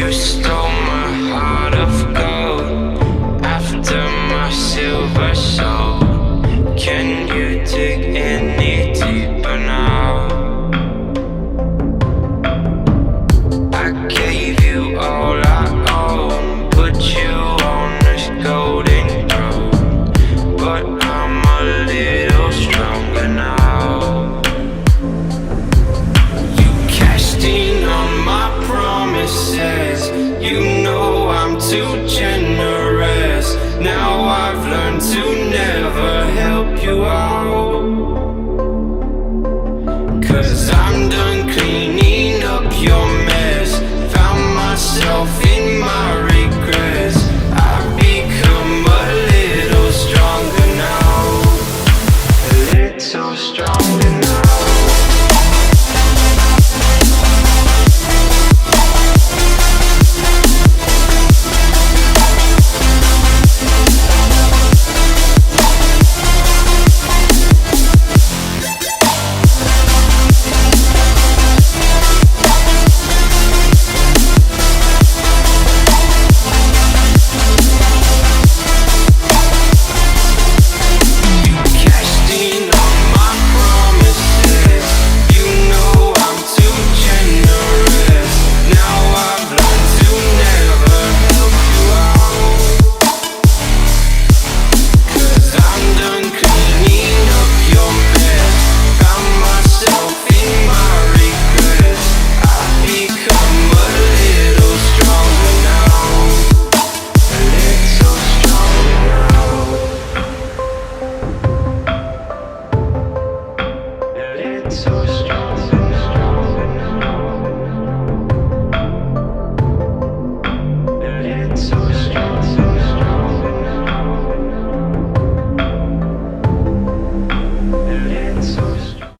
You stole my heart of gold after my silver soul. Can you dig any deeper now? I gave you all I own, put you on this golden throne, but I'm a little stronger now. You cashed in on my promises, you know I'm too generous. Now I've learned to never help you out, 'cause I'm done cleaning up your mess. Found myself in my regrets. I've become a little stronger now, a little stronger now. So